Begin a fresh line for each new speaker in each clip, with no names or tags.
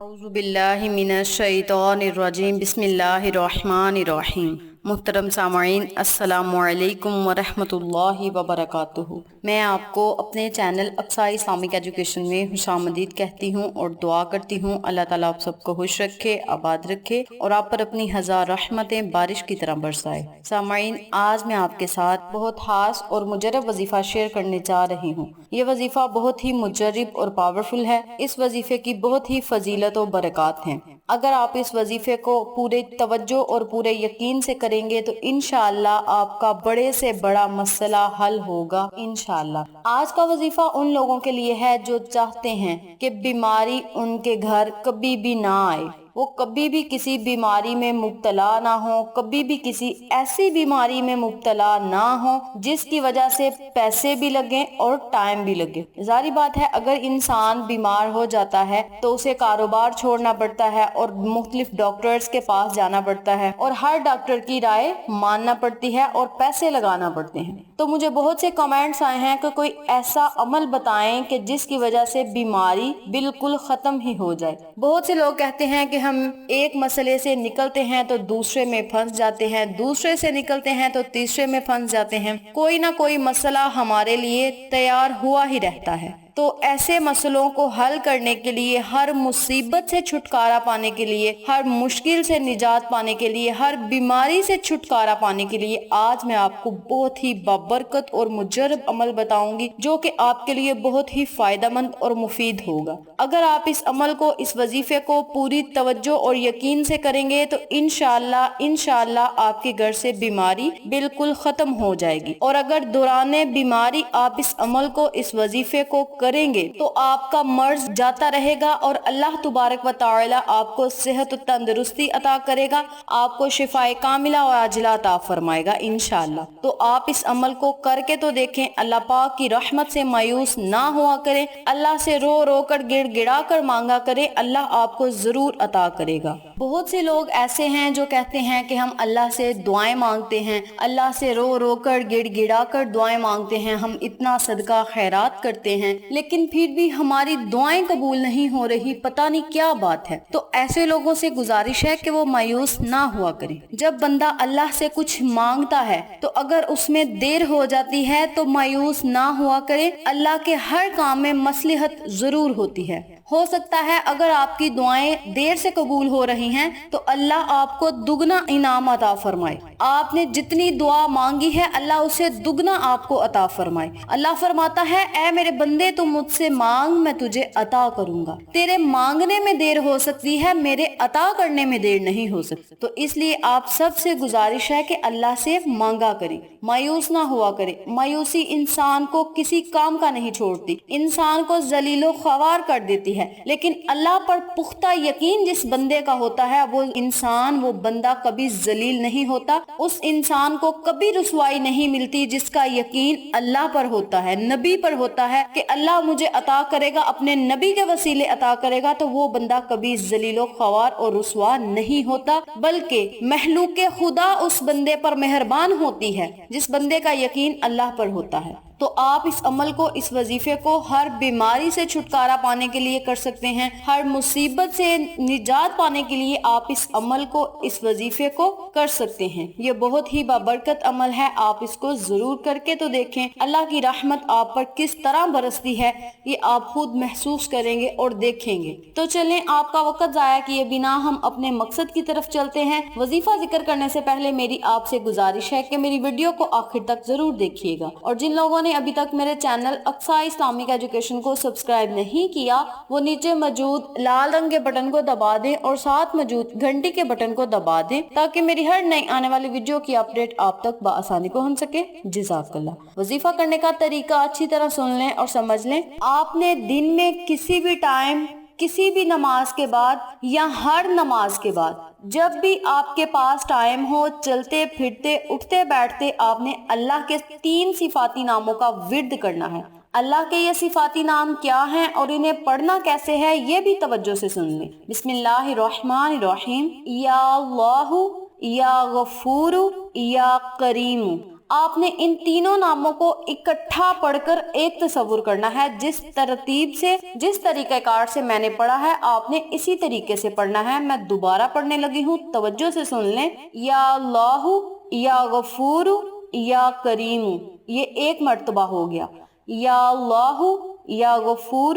اعوذ باللہ من الشیطان الرجیم بسم اللہ الرحمن الرحیم۔ محترم سامعین، السلام علیکم ورحمۃ اللہ وبرکاتہ۔ میں آپ کو اپنے چینل اقصی اسلامک ایجوکیشن میں خوش آمدید کہتی ہوں اور دعا کرتی ہوں اللہ تعالیٰ آپ سب کو خوش رکھے، آباد رکھے اور آپ پر اپنی ہزار رحمتیں بارش کی طرح برسائے۔ سامعین، آج میں آپ کے ساتھ بہت خاص اور مجرب وظیفہ شیئر کرنے جا رہی ہوں۔ یہ وظیفہ بہت ہی مجرب اور پاورفل ہے۔ اس وظیفے کی بہت ہی فضیلت و برکات ہیں۔ اگر آپ اس وظیفے کو پورے توجہ اور پورے یقین سے کریں گے تو انشاءاللہ آپ کا بڑے سے بڑا مسئلہ حل ہوگا انشاءاللہ۔ آج کا وظیفہ ان لوگوں کے لیے ہے جو چاہتے ہیں کہ بیماری ان کے گھر کبھی بھی نہ آئے، وہ کبھی بھی کسی بیماری میں مبتلا نہ ہو، کبھی بھی کسی ایسی بیماری میں مبتلا نہ ہو جس کی وجہ سے پیسے بھی لگیں اور ٹائم بھی لگے۔ ظاہری بات ہے، اگر انسان بیمار ہو جاتا ہے تو اسے کاروبار چھوڑنا پڑتا ہے اور مختلف ڈاکٹرز کے پاس جانا پڑتا ہے اور ہر ڈاکٹر کی رائے ماننا پڑتی ہے اور پیسے لگانا پڑتے ہیں۔ تو مجھے بہت سے کمنٹس آئے ہیں کہ کوئی ایسا عمل بتائیں کہ جس کی وجہ سے بیماری بالکل ختم ہی ہو جائے۔ بہت سے لوگ کہتے ہیں کہ ہم ایک مسئلے سے نکلتے ہیں تو دوسرے میں پھنس جاتے ہیں، دوسرے سے نکلتے ہیں تو تیسرے میں پھنس جاتے ہیں، کوئی نہ کوئی مسئلہ ہمارے لیے تیار ہوا ہی رہتا ہے۔ تو ایسے مسئلوں کو حل کرنے کے لیے، ہر مصیبت سے چھٹکارا پانے کے لیے، ہر مشکل سے نجات پانے کے لیے، ہر بیماری سے چھٹکارا پانے کے لیے آج میں آپ کو بہت ہی بابرکت اور مجرب عمل بتاؤں گی جو کہ آپ کے لیے بہت ہی فائدہ مند اور مفید ہوگا۔ اگر آپ اس عمل کو، اس وظیفے کو پوری توجہ اور یقین سے کریں گے تو انشاءاللہ آپ کے گھر سے بیماری بالکل ختم ہو جائے گی۔ اور اگر دوران بیماری آپ اس عمل کو، اس وظیفے کو کریں گے تو آپ کا مرض جاتا رہے گا اور اللہ تبارک و تعالی آپ کو صحت و تندرستی عطا کرے گا، آپ کو شفائے کاملہ و عاجلہ عطا فرمائے گا انشاءاللہ۔ تو آپ اس عمل کو کر کے تو دیکھیں، اللہ پاک کی رحمت سے مایوس نہ ہوا کریں، اللہ سے رو رو کر گڑ گڑا کر مانگا کریں، اللہ آپ کو ضرور عطا کرے گا۔ بہت سے لوگ ایسے ہیں جو کہتے ہیں کہ ہم اللہ سے دعائیں مانگتے ہیں، اللہ سے رو رو کر گڑ گڑا کر دعائیں مانگتے ہیں، ہم اتنا صدقہ خیرات کرتے ہیں لیکن پھر بھی ہماری دعائیں قبول نہیں ہو رہی، پتہ نہیں کیا بات ہے۔ تو ایسے لوگوں سے گزارش ہے کہ وہ مایوس نہ ہوا کریں۔ جب بندہ اللہ سے کچھ مانگتا ہے تو اگر اس میں دیر ہو جاتی ہے تو مایوس نہ ہوا کرے، اللہ کے ہر کام میں مصلحت ضرور ہوتی ہے۔ ہو سکتا ہے اگر آپ کی دعائیں دیر سے قبول ہو رہی ہیں تو اللہ آپ کو دگنا انعام عطا فرمائے۔ آپ نے جتنی دعا مانگی ہے اللہ اسے دگنا آپ کو عطا فرمائے۔ اللہ فرماتا ہے، اے میرے بندے تو مجھ سے مانگ، میں تجھے عطا کروں گا۔ تیرے مانگنے میں دیر ہو سکتی ہے، میرے عطا کرنے میں دیر نہیں ہو سکتی۔ تو اس لیے آپ سب سے گزارش ہے کہ اللہ سے مانگا کریں، مایوس نہ ہوا کریں۔ مایوسی انسان کو کسی کام کا نہیں چھوڑتی، انسان کو ذلیل و خوار کر دیتی ہے، لیکن اللہ پر پختہ یقین جس بندے کا ہوتا ہے وہ انسان، وہ بندہ کبھی ذلیل نہیں ہوتا، اس انسان کو کبھی رسوائی نہیں ملتی جس کا یقین اللہ پر ہوتا ہے، نبی پر ہوتا ہے کہ اللہ مجھے عطا کرے گا، اپنے نبی کے وسیلے عطا کرے گا، تو وہ بندہ کبھی ذلیل و خوار اور رسوا نہیں ہوتا، بلکہ مخلوق خدا اس بندے پر مہربان ہوتی ہے جس بندے کا یقین اللہ پر ہوتا ہے۔ تو آپ اس عمل کو، اس وظیفے کو ہر بیماری سے چھٹکارا پانے کے لیے کر سکتے ہیں، ہر مصیبت سے نجات پانے کے لیے آپ اس عمل کو، اس وظیفے کو کر سکتے ہیں۔ یہ بہت ہی بابرکت عمل ہے، آپ اس کو ضرور کر کے تو دیکھیں، اللہ کی رحمت آپ پر کس طرح برستی ہے یہ آپ خود محسوس کریں گے اور دیکھیں گے۔ تو چلیں، آپ کا وقت ضائع کیے بنا ہم اپنے مقصد کی طرف چلتے ہیں۔ وظیفہ ذکر کرنے سے پہلے میری آپ سے گزارش ہے کہ میری ویڈیو کو آخر تک ضرور دیکھیے گا، اور جن لوگوں نے ابھی تک میرے چینل اقصی اسلامک ایجوکیشن کو سبسکرائب نہیں کیا وہ نیچے موجود لال رنگ کے بٹن کو دبا دیں اور ساتھ موجود گھنٹی کے بٹن کو دبا دیں تاکہ میری ہر نئی آنے والی ویڈیو کی اپڈیٹ آپ تک بآسانی پہنچ سکے۔ جزاک اللہ۔ وظیفہ کرنے کا طریقہ اچھی طرح سن لیں اور سمجھ لیں۔ آپ نے دن میں کسی بھی ٹائم، کسی بھی نماز کے بعد یا ہر نماز کے بعد، جب بھی آپ کے پاس ٹائم ہو، چلتے پھرتے اٹھتے بیٹھتے آپ نے اللہ کے 3 صفاتی ناموں کا ورد کرنا ہے۔ اللہ کے یہ صفاتی نام کیا ہیں اور انہیں پڑھنا کیسے ہے یہ بھی توجہ سے سن لیں۔ بسم اللہ الرحمن الرحیم۔ یا اللہ، یا غفور، یا کریم، آپ نے ان تینوں ناموں کو اکٹھا پڑھ کر ایک تصور کرنا ہے، جس ترتیب سے، جس طریقہ کار سے میں نے پڑھا ہے آپ نے اسی طریقے سے پڑھنا ہے۔ میں دوبارہ پڑھنے لگی ہوں، توجہ سے سن لیں۔ یا اللہ، یا غفور، یا کریم، یہ ایک مرتبہ ہو گیا۔ یا اللہ، یا غفور،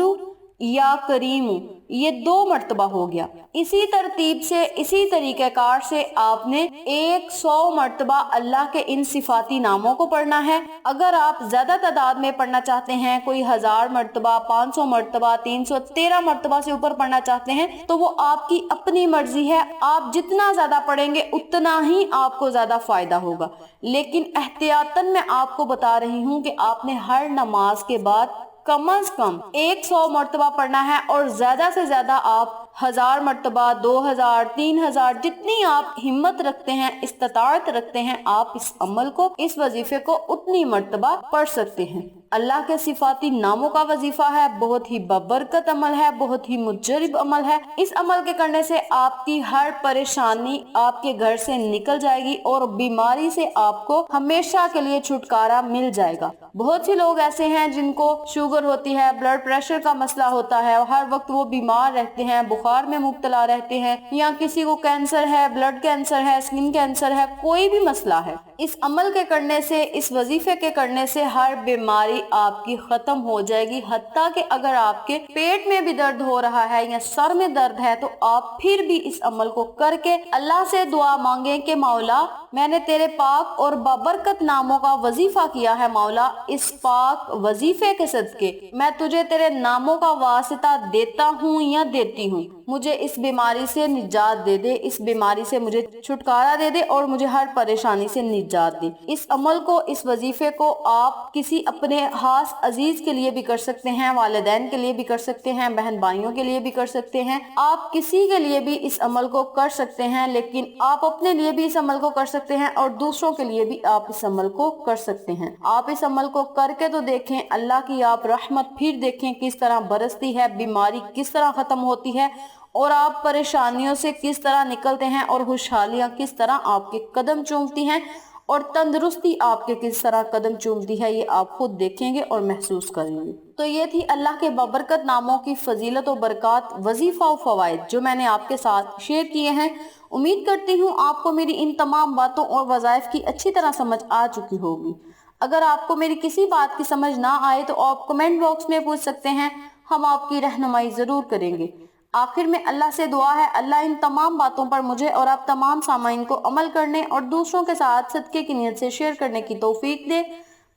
یا کریم، یہ 2 مرتبہ ہو گیا۔ اسی ترتیب سے، اسی طریقہ کار سے آپ نے 100 مرتبہ اللہ کے ان صفاتی ناموں کو پڑھنا ہے۔ اگر آپ زیادہ تعداد میں پڑھنا چاہتے ہیں، کوئی 1000 مرتبہ، 500 مرتبہ، 313 مرتبہ سے اوپر پڑھنا چاہتے ہیں تو وہ آپ کی اپنی مرضی ہے۔ آپ جتنا زیادہ پڑھیں گے اتنا ہی آپ کو زیادہ فائدہ ہوگا، لیکن احتیاطاً میں آپ کو بتا رہی ہوں کہ آپ نے ہر نماز کے بعد کم از کم 100 مرتبہ پڑھنا ہے، اور زیادہ سے زیادہ آپ 1000 مرتبہ، 2000، 3000، جتنی آپ ہمت رکھتے ہیں، استطاعت رکھتے ہیں، آپ اس عمل کو، اس وظیفے کو اتنی مرتبہ پڑھ سکتے ہیں۔ اللہ کے صفاتی ناموں کا وظیفہ ہے، بہت ہی بابرکت عمل ہے، بہت ہی مجرب عمل ہے۔ اس عمل کے کرنے سے آپ کی ہر پریشانی آپ کے گھر سے نکل جائے گی، اور بیماری سے آپ کو ہمیشہ کے لیے چھٹکارا مل جائے گا۔ بہت سے لوگ ایسے ہیں جن کو شوگر ہوتی ہے، بلڈ پریشر کا مسئلہ ہوتا ہے، ہر وقت وہ بیمار رہتے ہیں، بخار میں مبتلا رہتے ہیں، یا کسی کو کینسر ہے، بلڈ کینسر ہے، اسکن کینسر ہے، کوئی بھی مسئلہ ہے۔ اس عمل کے کرنے سے، اس وظیفے کے کرنے سے ہر بیماری آپ کی ختم ہو جائے گی، حتیٰ کہ اگر آپ کے پیٹ میں بھی درد ہو رہا ہے یا سر میں درد ہے تو آپ پھر بھی اس عمل کو کر کے اللہ سے دعا مانگیں کہ مولا، میں نے تیرے پاک اور بابرکت ناموں کا وظیفہ کیا ہے، مولا اس پاک وظیفے کے صدقے میں تجھے تیرے ناموں کا واسطہ دیتا ہوں یا دیتی ہوں، مجھے اس بیماری سے نجات دے دے، اس بیماری سے مجھے چھٹکارا دے دے، اور مجھے ہر پریشانی سے نجات دے۔ اس عمل کو، اس وظیفے کو آپ کسی اپنے خاص عزیز کے لیے بھی کر سکتے ہیں، والدین کے لیے بھی کر سکتے ہیں، بہن بھائیوں کے لیے بھی کر سکتے ہیں، آپ کسی کے لیے بھی اس عمل کو کر سکتے ہیں، لیکن آپ اپنے لیے بھی اس عمل کو کر سکتے ہیں اور دوسروں کے لیے بھی آپ اس عمل کو کر سکتے ہیں۔ آپ اس عمل کو کر کے تو دیکھیں، اللہ کی آپ رحمت پھر دیکھیں کس طرح برستی ہے، بیماری کس طرح ختم ہوتی ہے، اور آپ پریشانیوں سے کس طرح نکلتے ہیں، اور خوشحالیاں کس طرح آپ کے قدم چومتی ہیں، اور تندرستی آپ کے کس طرح قدم چومتی ہے، یہ آپ خود دیکھیں گے اور محسوس کریں گے۔ تو یہ تھی اللہ کے بابرکت ناموں کی فضیلت و برکات، وظیفہ و فوائد جو میں نے آپ کے ساتھ شیئر کیے ہیں۔ امید کرتی ہوں آپ کو میری ان تمام باتوں اور وظائف کی اچھی طرح سمجھ آ چکی ہوگی۔ اگر آپ کو میری کسی بات کی سمجھ نہ آئے تو آپ کمنٹ باکس میں پوچھ سکتے ہیں، ہم آپ کی رہنمائی ضرور کریں گے۔ آخر میں اللہ سے دعا ہے، اللہ ان تمام باتوں پر مجھے اور آپ تمام سامعین کو عمل کرنے اور دوسروں کے ساتھ صدقے کی نیت سے شیئر کرنے کی توفیق دے،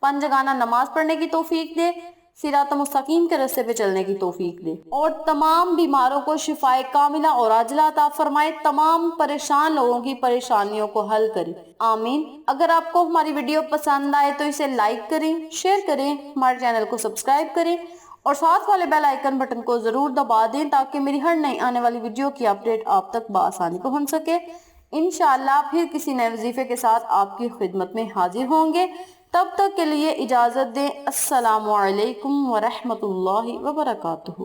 5 جگانہ نماز پڑھنے کی توفیق دے، صراط مستقیم کے راستے پہ چلنے کی توفیق دے، اور تمام بیماروں کو شفائے کاملہ اور عاجلہ عطا فرمائے، تمام پریشان لوگوں کی پریشانیوں کو حل کرے، آمین۔ اگر آپ کو ہماری ویڈیو پسند آئے تو اسے لائک کریں، شیئر کریں، ہمارے چینل کو سبسکرائب کریں، اور ساتھ والے بیل آئیکن بٹن کو ضرور دبا دیں تاکہ میری ہر نئی آنے والی ویڈیو کی اپڈیٹ آپ تک بآسانی پہنچ سکے۔ انشاءاللہ پھر کسی نئے وظیفے کے ساتھ آپ کی خدمت میں حاضر ہوں گے، تب تک کے لیے اجازت دیں۔ السلام علیکم ورحمۃ اللہ وبرکاتہ۔